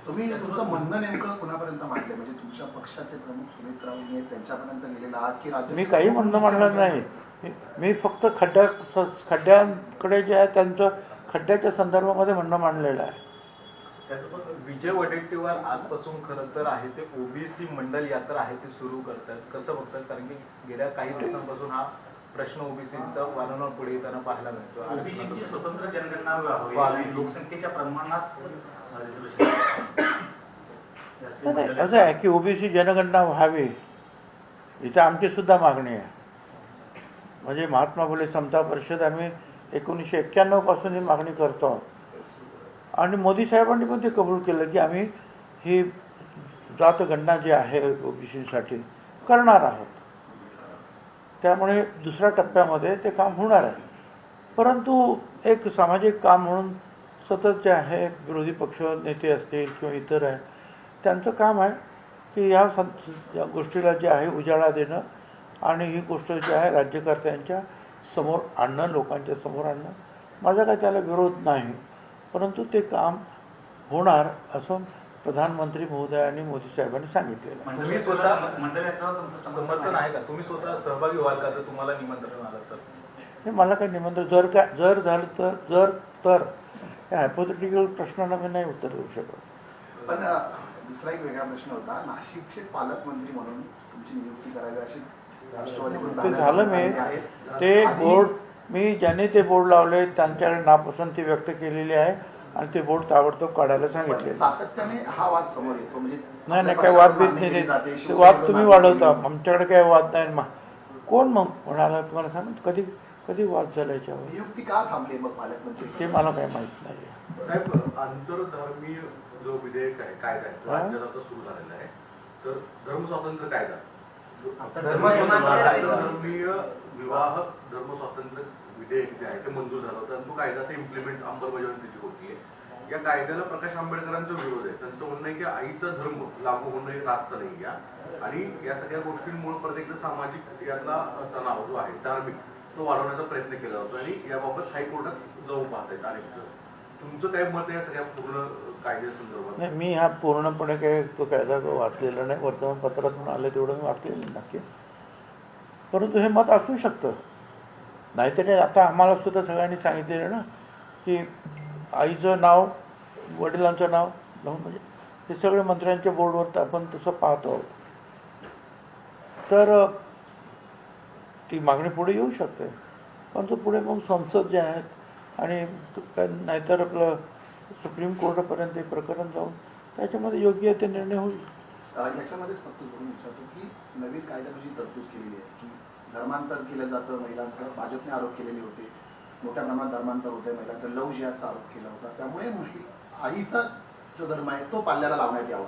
तुम्ही तुमचं म्हणणं नेमकं कुणापर्यंत मांडले, म्हणजे तुमच्या पक्षाचे प्रमुख सुमित्रा वहिनी आहेत त्यांच्यापर्यंत गेलेला आहात की राज्य? मी काही म्हणणं मांडलं नाही. मी फक्त खड्ड्यांकडे जे आहे त्यांचं खड्ड्याच्या संदर्भामध्ये म्हणणं मांडलेलं आहे. विजय वडेट्टीवार आजपासून खरं तर आहे ते ओबीसी मंडल यात्रा आहे ती सुरू करतात. कसं बघतात, कारण की गेल्या काही दिवसांपासून हा प्रश्न ओबीसीचा वारंवार पुढे येताना पाहायला मिळतो. ओबीसीची स्वतंत्र जनगणना व्हावी, लोकसंख्येच्या प्रमाणात असं आहे की ओबीसी जनगणना व्हावी, इथे आमची सुद्धा मागणी आहे. म्हणजे महात्मा फुले समता परिषद आम्ही 1991 पासून ही मागणी करतो आहोत आणि मोदी साहेबांनी पण ते कबूल केलं की आम्ही ही जातगणना जी आहे ओबीसीसाठी करणार आहोत. त्यामुळे दुसऱ्या टप्प्यामध्ये ते काम होणार आहे. परंतु एक सामाजिक काम म्हणून सतत जे आहे विरोधी पक्ष नेते असतील किंवा इतर आहे त्यांचं काम आहे की या गोष्टीला जे आहे उजाळा देणं आणि ही गोष्ट जी आहे राज्यकर्त्यांच्या समोर आणणं, लोकांच्या समोर आणणं. माझा काय त्याला विरोध नाही, परंतु ते काम होणार असं प्रधानमंत्री महोदयांनी मोदी साहेबांनी सांगितलेलं. तुम्ही स्वतः समर्थन आहे का? तुम्ही स्वतः सहभागी व्हाल का जर तुम्हाला निमंत्रण आलं तर? नाही, मला काही निमंत्रण जर झालं तर या हायपोथेटिकल प्रश्नाला मी नाही उत्तर देऊ शकत. पण दुसरा एक वेगळा प्रश्न होता, नाशिकचे पालकमंत्री म्हणून तुमची नियुक्ती करावी अशी ते झालं. मी ते बोर्ड ज्यांनी ते बोर्ड लावले त्यांच्याकडे नापसंती व्यक्त केलेली आहे आणि ते बोर्ड ताबडतोब काढायला सांगितले. सातत्याने हा वाद समोर येतो, म्हणजे नाही काही वाद बीत नाही. वाद तुम्ही वाढवता, आमच्याकडे काही वाद नाही. कोण मग म्हणाला तुम्हाला सांग, कधी वाद झाला याच्यावर? नियुक्ती का थांबली मग पालकमंत्री? ते मला काही माहित नाही. साहेब, आंतरधर्मीय जो विधेयक आहे, कायदा आहे, राज्यात आता सुरू झालेला आहे, तर धर्मस्वातंत्र्य कायदा, धर्मीय विवाह धर्मस्वातंत्र्य विधेयक जे आहे ते मंजूर झालं होतं आणि तो कायदा ते इम्प्लिमेंट अंमलबजावणी त्याची होतीये. या कायद्याला प्रकाश आंबेडकरांचा विरोध आहे. त्यांचं म्हणणं आहे की आईचा धर्म लागू होणं हे रास्त नाही आहे आणि या सगळ्या गोष्टींमुळे प्रत्येक सामाजिक यातला तणाव जो आहे धार्मिक तो वाढवण्याचा प्रयत्न केला जातो आणि याबाबत हायकोर्टात जाऊन पाहतायत अनेक जण. तुमचं काय मत आहे या सगळ्या पूर्ण कायद्यासंदर्भात? नाही, मी हा पूर्णपणे काही तो कायदा वाचलेला नाही. वर्तमानपत्रातून आलं तेवढं मी वाचलेलं नक्की, परंतु हे मत असू शकतं. नाहीतर आता आम्हाला सुद्धा सगळ्यांनी सांगितलेलं ना की आईचं नाव, वडिलांचं नाव म्हणजे हे सगळे मंत्र्यांच्या बोर्डवर आपण तसं पाहतो आहोत. तर ती मागणी पुढे येऊ शकते, परंतु पुढे मग संसद जे आहेत आणि नाहीतर आपलं सुप्रीम कोर्टापर्यंत एक प्रकरण जाऊन त्याच्यामध्ये योग्य ते निर्णय होईल. याच्यामध्येच फक्त बोलून विचारतो की नवीन कायद्याची तरतूद केलेली आहे की धर्मांतर केलं जातं महिलांचं. भाजपने आरोप केलेले होते, मोठ्या प्रमाणात धर्मांतर होते महिलांचं. लव जिहादचा आरोप केला होता. त्यामुळे आईचा जो धर्म आहे तो पाल्याला लावण्यात यावा